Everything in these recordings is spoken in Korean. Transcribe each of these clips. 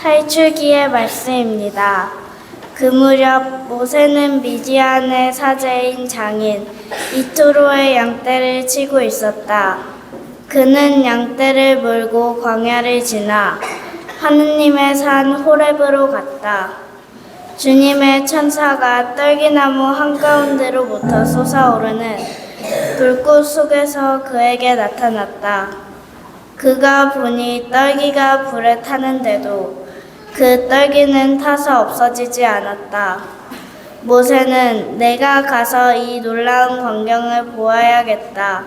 탈출기의 말씀입니다. 그 무렵 모세는 미디안의 사제인 장인 이트로의 양떼를 치고 있었다. 그는 양떼를 몰고 광야를 지나 하느님의 산 호렙으로 갔다. 주님의 천사가 떨기나무 한가운데로부터 솟아오르는 불꽃 속에서 그에게 나타났다. 그가 보니 떨기가 불에 타는데도 그 떨기는 타서 없어지지 않았다. 모세는 내가 가서 이 놀라운 광경을 보아야겠다.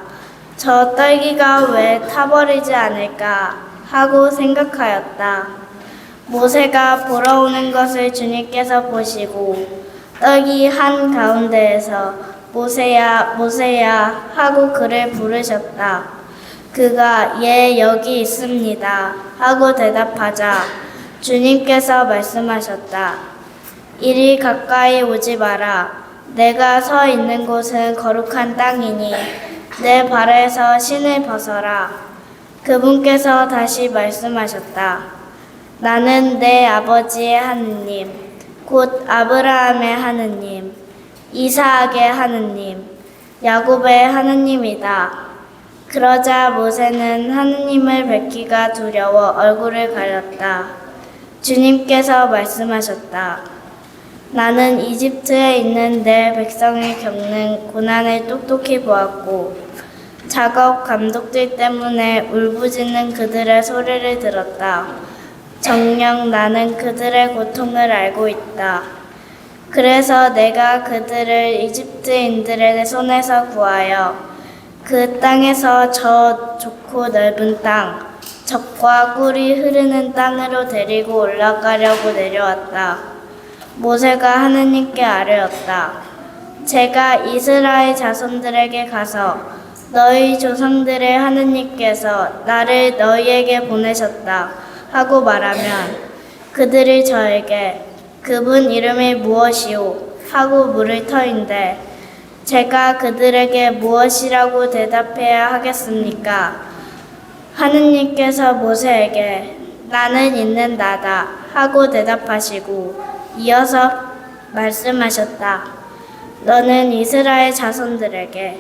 저 떨기가 왜 타버리지 않을까 하고 생각하였다. 모세가 보러 오는 것을 주님께서 보시고 떨기 한가운데에서 모세야 모세야 하고 그를 부르셨다. 그가 예 여기 있습니다 하고 대답하자 주님께서 말씀하셨다. 이리 가까이 오지 마라. 내가 서 있는 곳은 거룩한 땅이니 내 발에서 신을 벗어라. 그분께서 다시 말씀하셨다. 나는 내 아버지의 하느님, 곧 아브라함의 하느님, 이사악의 하느님, 야곱의 하느님이다. 그러자 모세는 하느님을 뵙기가 두려워 얼굴을 가렸다. 주님께서 말씀하셨다. 나는 이집트에 있는 내 백성이 겪는 고난을 똑똑히 보았고 작업 감독들 때문에 울부짖는 그들의 소리를 들었다. 정녕 나는 그들의 고통을 알고 있다. 그래서 내가 그들을 이집트인들의 손에서 구하여 그 땅에서 저 좋고 넓은 땅, 젖과 꿀이 흐르는 땅으로 데리고 올라가려고 내려왔다. 모세가 하느님께 아뢰었다. 제가 이스라엘 자손들에게 가서 너희 조상들의 하느님께서 나를 너희에게 보내셨다 하고 말하면 그들이 저에게 그분 이름이 무엇이오 하고 물을 터인데 제가 그들에게 무엇이라고 대답해야 하겠습니까? 하느님께서 모세에게 나는 있는 나다 하고 대답하시고 이어서 말씀하셨다. 너는 이스라엘 자손들에게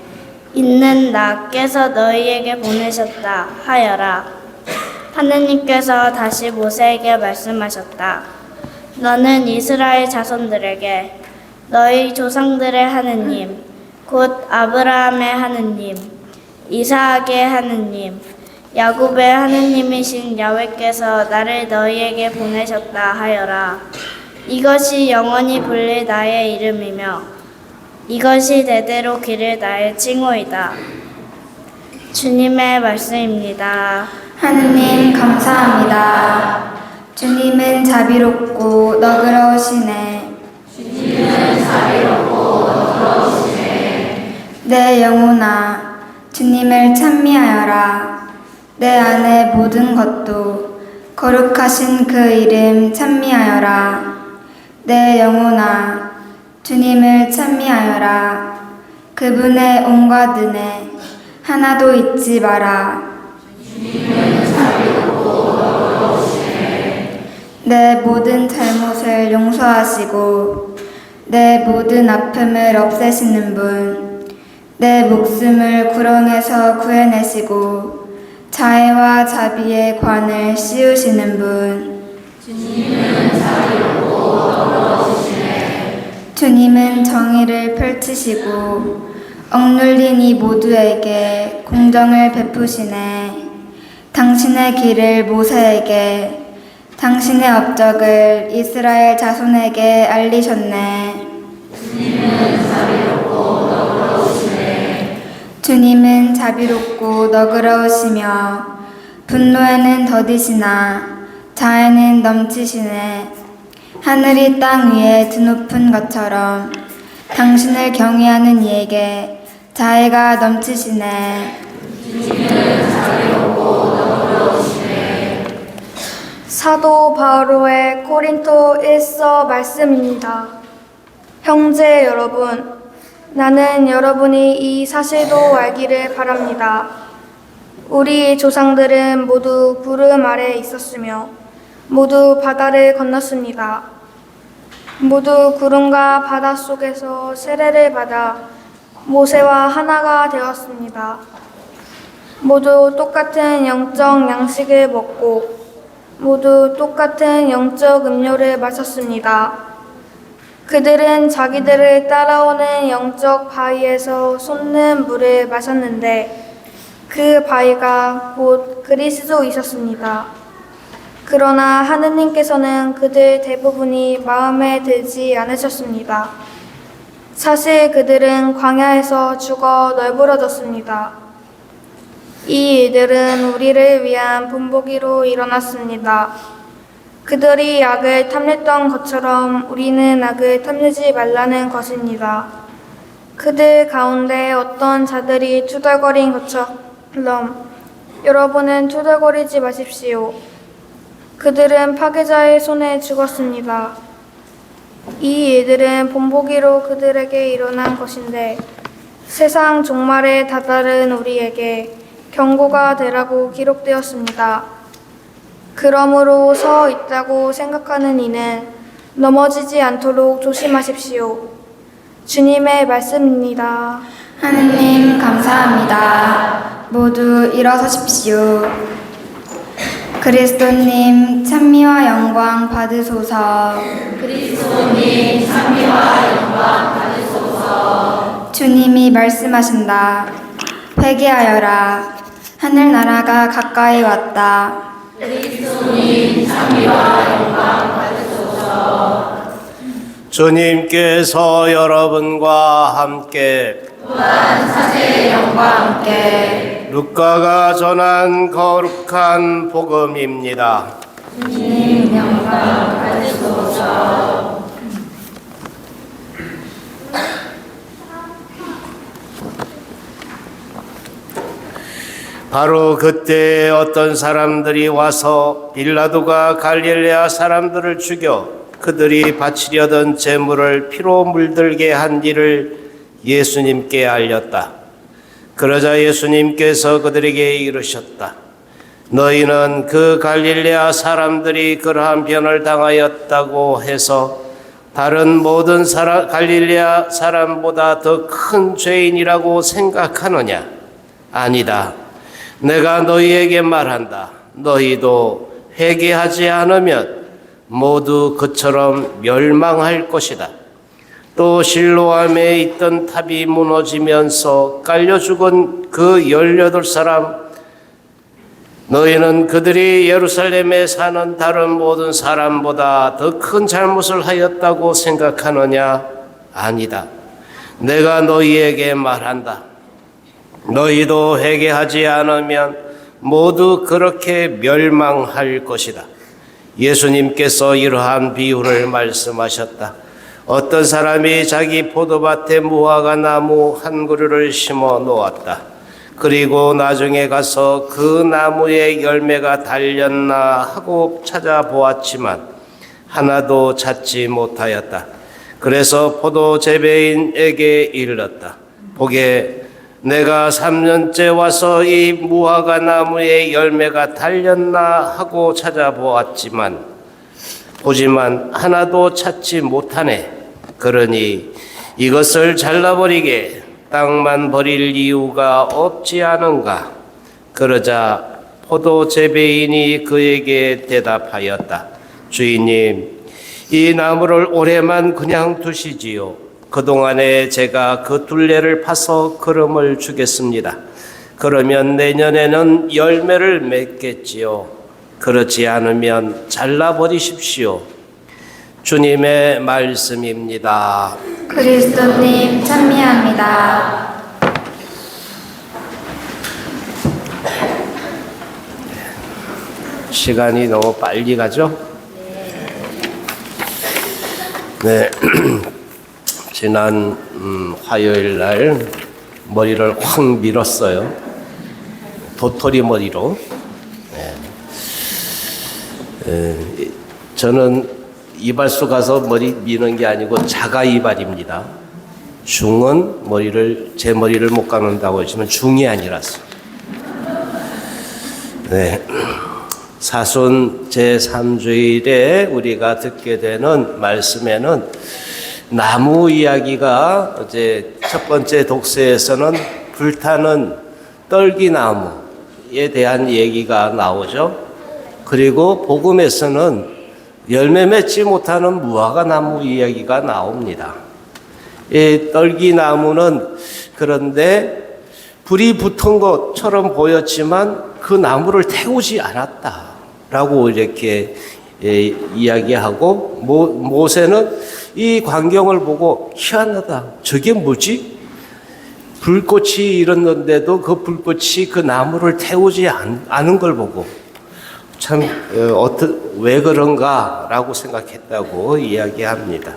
있는 나께서 너희에게 보내셨다 하여라. 하느님께서 다시 모세에게 말씀하셨다. 너는 이스라엘 자손들에게 너희 조상들의 하느님, 곧 아브라함의 하느님, 이사악의 하느님, 야곱의 하느님이신 야훼께서 나를 너희에게 보내셨다 하여라. 이것이 영원히 불릴 나의 이름이며 이것이 대대로 기를 나의 칭호이다. 주님의 말씀입니다. 하느님 감사합니다. 주님은 자비롭고 너그러우시네. 내 영혼아 주님을 찬미하여라. 내 안의 모든 것도 거룩하신 그 이름 찬미하여라. 내 영혼아 주님을 찬미하여라. 그분의 온갖 은혜 하나도 잊지 마라. 내 모든 잘못을 용서하시고 내 모든 아픔을 없애시는 분, 내 목숨을 구렁에서 구해내시고 자애와 자비의 관을 씌우시는 분. 주님은 정의를 펼치시고 억눌린 이 모두에게 공정을 베푸시네. 당신의 길을 모세에게, 당신의 업적을 이스라엘 자손에게 알리셨네. 주님은 자비롭고 너그러우시며 분노에는 더디시나 자애는 넘치시네. 하늘이 땅 위에 드높은 것처럼 당신을 경외하는 이에게 자애가 넘치시네. 사도 바오로의 고린토 1서 말씀입니다. 형제 여러분, 나는 여러분이 이 사실도 알기를 바랍니다. 우리 조상들은 모두 부름 아래 있었으며 모두 바다를 건넜습니다. 모두 구름과 바다 속에서 세례를 받아 모세와 하나가 되었습니다. 모두 똑같은 영적 양식을 먹고 모두 똑같은 영적 음료를 마셨습니다. 그들은 자기들을 따라오는 영적 바위에서 솟는 물을 마셨는데 그 바위가 곧 그리스도이셨습니다. 그러나 하느님께서는 그들 대부분이 마음에 들지 않으셨습니다. 사실 그들은 광야에서 죽어 널브러졌습니다. 이 일들은 우리를 위한 분보기로 일어났습니다. 그들이 악을 탐냈던 것처럼 우리는 악을 탐내지 말라는 것입니다. 그들 가운데 어떤 자들이 투덜거린 것처럼 여러분은 투덜거리지 마십시오. 그들은 파괴자의 손에 죽었습니다. 이 일들은 본보기로 그들에게 일어난 것인데 세상 종말에 다다른 우리에게 경고가 되라고 기록되었습니다. 그러므로 서 있다고 생각하는 이는 넘어지지 않도록 조심하십시오. 주님의 말씀입니다. 하느님 감사합니다. 모두 일어서십시오. 그리스도님 찬미와 영광 받으소서. 그리스도님 찬미와 영광 받으소서. 주님이 말씀하신다. 회개하여라. 하늘나라가 가까이 왔다. 그리스도님 찬미와 영광 받으소서. 주님께서 여러분과 함께 또한 사제의 영과 함께 루카가 전한 거룩한 복음입니다. 주님 영광 받으소서. 바로 그때 어떤 사람들이 와서 빌라도가 갈릴레아 사람들을 죽여 그들이 바치려던 제물을 피로 물들게 한 일을 예수님께 알렸다. 그러자 예수님께서 그들에게 이르셨다. 너희는 그 갈릴레아 사람들이 그러한 변을 당하였다고 해서 다른 모든 갈릴레아 사람보다 더 큰 죄인이라고 생각하느냐? 아니다. 내가 너희에게 말한다. 너희도 회개하지 않으면 모두 그처럼 멸망할 것이다. 또 실로암에 있던 탑이 무너지면서 깔려 죽은 그 18사람, 너희는 그들이 예루살렘에 사는 다른 모든 사람보다 더 큰 잘못을 하였다고 생각하느냐? 아니다. 내가 너희에게 말한다. 너희도 회개하지 않으면 모두 그렇게 멸망할 것이다. 예수님께서 이러한 비유를 말씀하셨다. 어떤 사람이 자기 포도밭에 무화과 나무 한 그루를 심어 놓았다. 그리고 나중에 가서 그 나무에 열매가 달렸나 하고 찾아보았지만 하나도 찾지 못하였다. 그래서 포도 재배인에게 일렀다. 보게, 내가 3년째 와서 이 무화과 나무에 열매가 달렸나 하고 찾아보았지만 보지만 하나도 찾지 못하네. 그러니 이것을 잘라버리게 땅만 버릴 이유가 없지 않은가? 그러자 포도 재배인이 그에게 대답하였다. 주인님, 이 나무를 올해만 그냥 두시지요. 그동안에 제가 그 둘레를 파서 거름을 주겠습니다. 그러면 내년에는 열매를 맺겠지요. 그렇지 않으면 잘라버리십시오. 주님의 말씀입니다. 그리스도님 찬미합니다. 시간이 너무 빨리 가죠? 네. 지난 화요일 날 머리를 확 밀었어요. 도토리 머리로. 저는 이발소 가서 머리 미는 게 아니고 자가 이발입니다. 중은 제 머리를 못 감는다고 했지만 중이 아니라서. 네. 사순 제3주일에 우리가 듣게 되는 말씀에는 나무 이야기가 이제 첫 번째 독서에서는 불타는 떨기나무에 대한 얘기가 나오죠. 그리고 복음에서는 열매 맺지 못하는 무화과나무 이야기가 나옵니다. 이 떨기나무는 그런데 불이 붙은 것처럼 보였지만 그 나무를 태우지 않았다라고 이렇게 이야기하고 모세는 이 광경을 보고 희한하다. 저게 뭐지? 불꽃이 일었는데도 그 불꽃이 그 나무를 태우지 않은 걸 보고 참 왜 그런가라고 생각했다고 이야기합니다.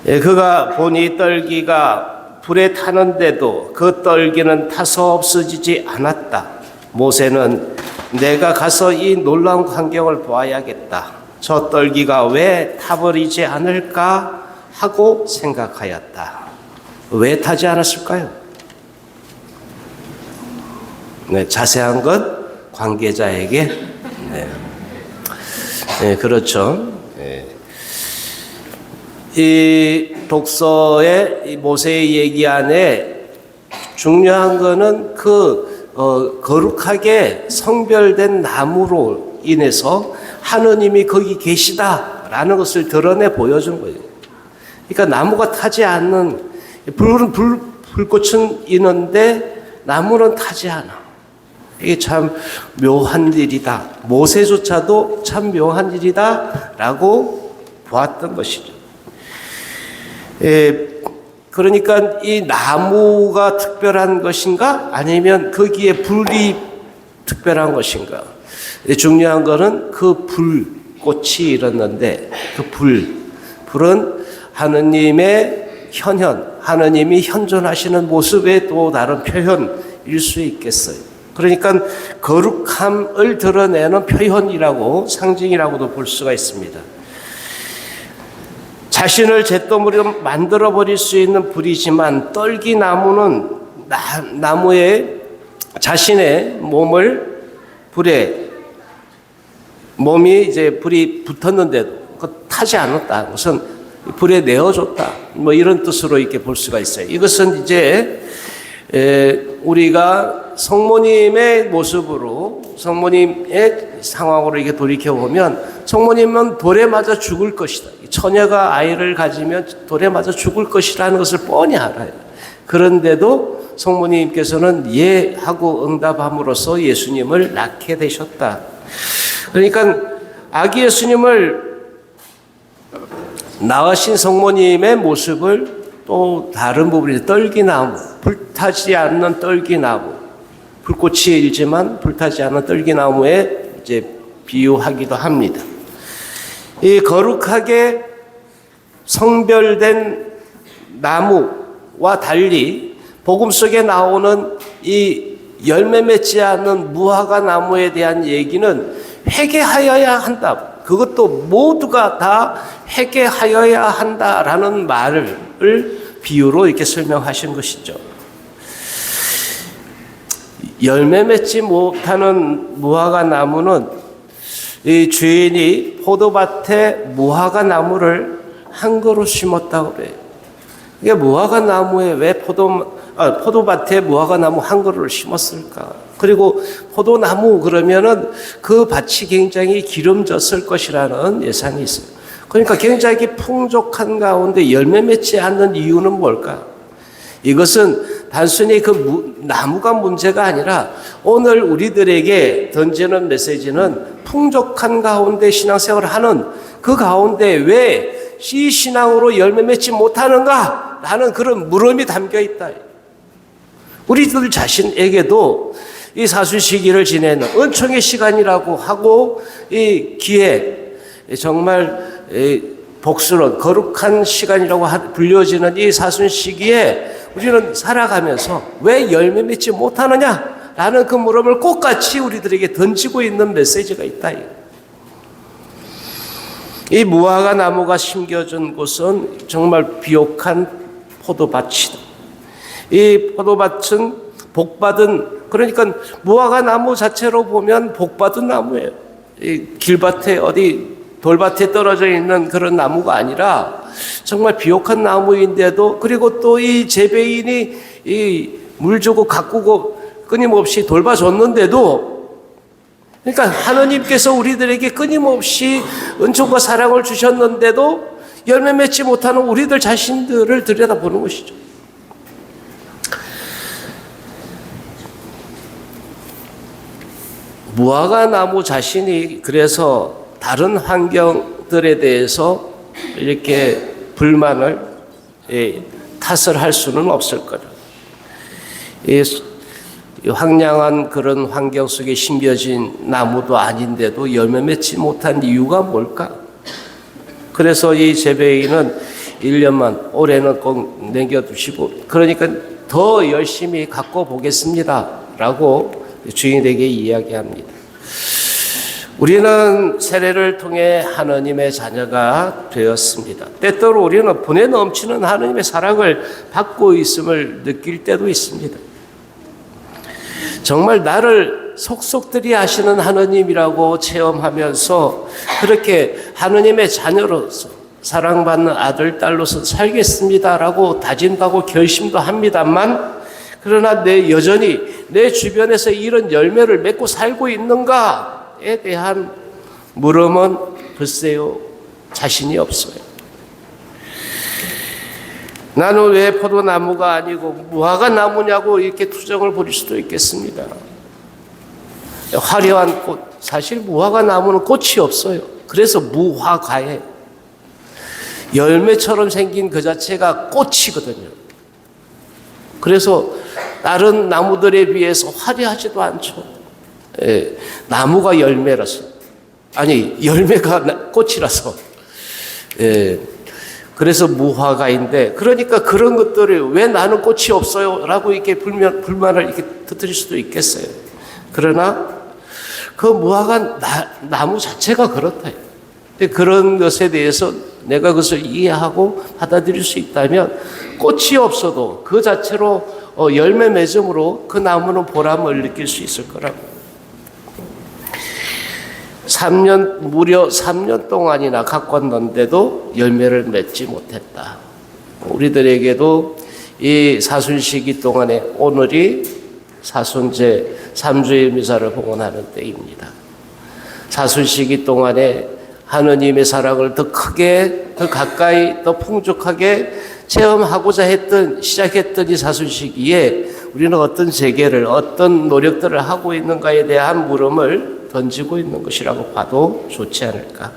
그가 보니 떨기가 불에 타는데도 그 떨기는 타서 없어지지 않았다. 모세는 내가 가서 이 놀라운 광경을 보아야겠다. 저 떨기가 왜 타버리지 않을까 하고 생각하였다. 왜 타지 않았을까요? 네, 자세한 건 관계자에게. 네, 그렇죠. 이 독서의 이 모세의 얘기 안에 중요한 거는 거룩하게 성별된 나무로 인해서 하느님이 거기 계시다라는 것을 드러내 보여준 거예요. 그러니까 나무가 타지 않는, 불꽃은 있는데 나무는 타지 않아. 이게 참 묘한 일이다. 모세조차도 참 묘한 일이다라고 보았던 것이죠. 그러니까 이 나무가 특별한 것인가? 아니면 거기에 불이 특별한 것인가? 중요한 것은 그 불꽃이 일었는데 그 불은 하느님의 현현, 하느님이 현존하시는 모습의 또 다른 표현일 수 있겠어요. 그러니까 거룩함을 드러내는 표현이라고, 상징이라고도 볼 수가 있습니다. 자신을 잿더미로 만들어버릴 수 있는 불이지만 떨기나무는 나무에 자신의 몸이 이제 불이 붙었는데도 타지 않았다. 우선 불에 내어줬다. 이런 뜻으로 이렇게 볼 수가 있어요. 이것은 이제 우리가 성모님의 모습으로, 성모님의 상황으로 이렇게 돌이켜보면 성모님은 돌에 맞아 죽을 것이다. 처녀가 아이를 가지면 돌에 맞아 죽을 것이라는 것을 뻔히 알아요. 그런데도 성모님께서는 예 하고 응답함으로써 예수님을 낳게 되셨다. 그러니까 아기 예수님을 낳으신 성모님의 모습을 또 다른 부분이 떨기나무, 불타지 않는 떨기나무, 불꽃이 일지만 불타지 않는 떨기나무에 이제 비유하기도 합니다. 이 거룩하게 성별된 나무와 달리 복음 속에 나오는 이 열매 맺지 않는 무화과 나무에 대한 얘기는 회개하여야 한다. 그것도 모두가 다 회개하여야 한다라는 말을 비유로 이렇게 설명하신 것이죠. 열매 맺지 못하는 무화과 나무는 이 주인이 포도밭에 무화과 나무를 한 그루 심었다고 그래요. 이게 무화과 나무에 왜 포도밭에 무화과 나무 한 그루를 심었을까? 그리고 포도나무 그러면은 그 밭이 굉장히 기름졌을 것이라는 예상이 있어요. 그러니까 굉장히 풍족한 가운데 열매 맺지 않는 이유는 뭘까? 이것은 단순히 그 나무가 문제가 아니라 오늘 우리들에게 던지는 메시지는 풍족한 가운데 신앙생활을 하는 그 가운데 왜 이 신앙으로 열매 맺지 못하는가? 라는 그런 물음이 담겨 있다. 우리들 자신에게도 이 사순 시기를 지내는 은총의 시간이라고 하고 이 기회, 정말 복스러운 거룩한 시간이라고 불려지는 이 사순 시기에 우리는 살아가면서 왜 열매 맺지 못하느냐라는 그 물음을 똑같이 우리들에게 던지고 있는 메시지가 있다. 이 무화과 나무가 심겨진 곳은 정말 비옥한 포도밭이다. 이 포도밭은 복받은, 그러니까 무화과 나무 자체로 보면 복받은 나무예요. 이 길밭에 어디 돌밭에 떨어져 있는 그런 나무가 아니라 정말 비옥한 나무인데도, 그리고 또 이 재배인이 이 물 주고 가꾸고 끊임없이 돌봐줬는데도, 그러니까 하나님께서 우리들에게 끊임없이 은총과 사랑을 주셨는데도 열매 맺지 못하는 우리들 자신들을 들여다보는 것이죠. 무화과 나무 자신이 그래서 다른 환경들에 대해서 이렇게 불만을, 탓을 할 수는 없을 거예요. 이 황량한 그런 환경 속에 심겨진 나무도 아닌데도 열매 맺지 못한 이유가 뭘까? 그래서 이 재배인은 1년만, 올해는 꼭 남겨두시고, 그러니까 더 열심히 갖고 보겠습니다 라고 주인에게 이야기합니다. 우리는 세례를 통해 하나님의 자녀가 되었습니다. 때때로 우리는 분에 넘치는 하나님의 사랑을 받고 있음을 느낄 때도 있습니다. 정말 나를 속속들이 아시는 하나님이라고 체험하면서 그렇게 하나님의 자녀로서 사랑받는 아들, 딸로서 살겠습니다라고 다짐하고 결심도 합니다만, 그러나 여전히 내 주변에서 이런 열매를 맺고 살고 있는가에 대한 물음은 글쎄요, 자신이 없어요. 나는 왜 포도나무가 아니고 무화과 나무냐고 이렇게 투정을 부릴 수도 있겠습니다. 화려한 꽃, 사실 무화과 나무는 꽃이 없어요. 그래서 무화과예요. 열매처럼 생긴 그 자체가 꽃이거든요. 그래서 다른 나무들에 비해서 화려하지도 않죠. 나무가 열매라서, 아니 열매가 꽃이라서. 그래서 무화과인데, 그러니까 그런 것들을 왜 나는 꽃이 없어요? 라고 이렇게 불만을 이렇게 터뜨릴 수도 있겠어요. 그러나 그 무화과 나무 자체가 그렇다. 그런 것에 대해서 내가 그것을 이해하고 받아들일 수 있다면 꽃이 없어도 그 자체로 열매 맺음으로 그 나무는 보람을 느낄 수 있을 거라고. 무려 3년 동안이나 가꿨는데도 열매를 맺지 못했다. 우리들에게도 이 사순시기 동안에 오늘이 사순제 3주의 미사를 봉헌하는 때입니다. 사순시기 동안에 하느님의 사랑을 더 크게, 더 가까이, 더 풍족하게 체험하고자 시작했던 이 사순시기에 우리는 어떤 재개를, 어떤 노력들을 하고 있는가에 대한 물음을 던지고 있는 것이라고 봐도 좋지 않을까.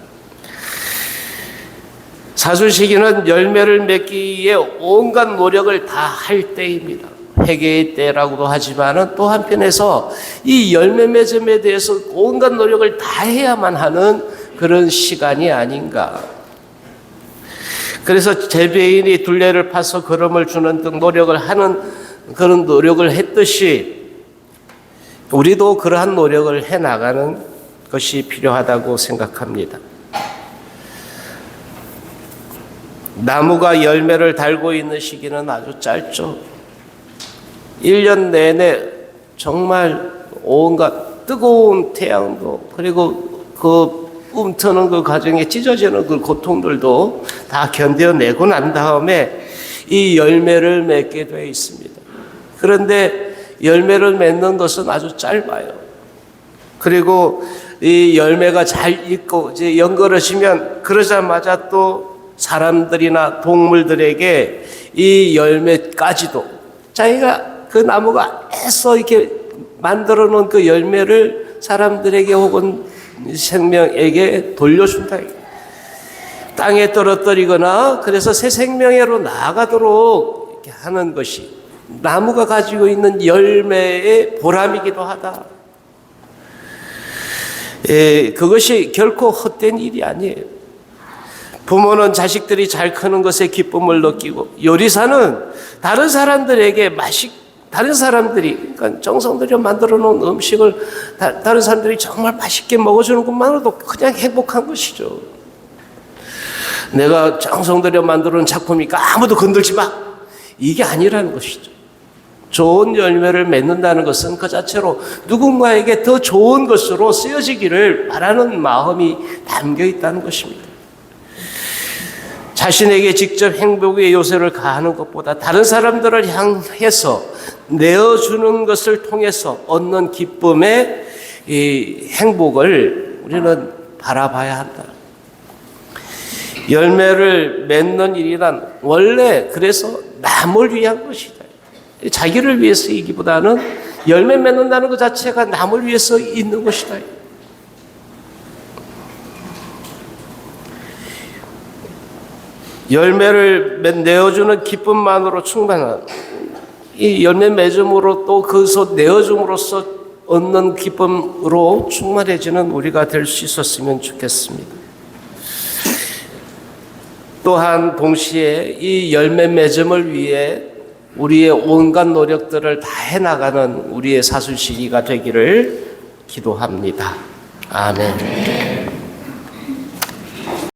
사순시기는 열매를 맺기 위해 온갖 노력을 다 할 때입니다. 회개의 때라고도 하지만 또 한편에서 이 열매 맺음에 대해서 온갖 노력을 다 해야만 하는 그런 시간이 아닌가. 그래서 재배인이 둘레를 파서 걸음을 주는 등 노력을 하는 그런 노력을 했듯이 우리도 그러한 노력을 해나가는 것이 필요하다고 생각합니다. 나무가 열매를 달고 있는 시기는 아주 짧죠. 1년 내내 정말 온갖 뜨거운 태양도, 그리고 그 움트는 그 과정에 찢어지는 그 고통들도 다 견뎌내고 난 다음에 이 열매를 맺게 되어 있습니다. 그런데 열매를 맺는 것은 아주 짧아요. 그리고 이 열매가 잘 익고 이제 연거러지면 그러자마자 또 사람들이나 동물들에게 이 열매까지도 자기가 그 나무가 애써 이렇게 만들어 놓은 그 열매를 사람들에게 혹은 생명에게 돌려준다. 땅에 떨어뜨리거나 그래서 새 생명으로 나아가도록 이렇게 하는 것이 나무가 가지고 있는 열매의 보람이기도 하다. 그것이 결코 헛된 일이 아니에요. 부모는 자식들이 잘 크는 것에 기쁨을 느끼고, 요리사는 다른 사람들에게 다른 사람들이, 그러니까 정성 들여 만들어 놓은 음식을 다른 사람들이 정말 맛있게 먹어주는 것만으로도 그냥 행복한 것이죠. 내가 정성 들여 만들어 놓은 작품이니까 아무도 건들지 마. 이게 아니라는 것이죠. 좋은 열매를 맺는다는 것은 그 자체로 누군가에게 더 좋은 것으로 쓰여지기를 바라는 마음이 담겨 있다는 것입니다. 자신에게 직접 행복의 요소를 가하는 것보다 다른 사람들을 향해서 내어주는 것을 통해서 얻는 기쁨의 이 행복을 우리는 바라봐야 한다. 열매를 맺는 일이란 원래 그래서 남을 위한 것이다. 자기를 위해서이기보다는 열매 맺는다는 것 자체가 남을 위해서 있는 것이다. 열매를 내어주는 기쁨만으로 충만한 이 열매 맺음으로 또 그것을 내어줌으로써 얻는 기쁨으로 충만해지는 우리가 될 수 있었으면 좋겠습니다. 또한 동시에 이 열매 맺음을 위해 우리의 온갖 노력들을 다해 나가는 우리의 사순시기가 되기를 기도합니다. 아멘.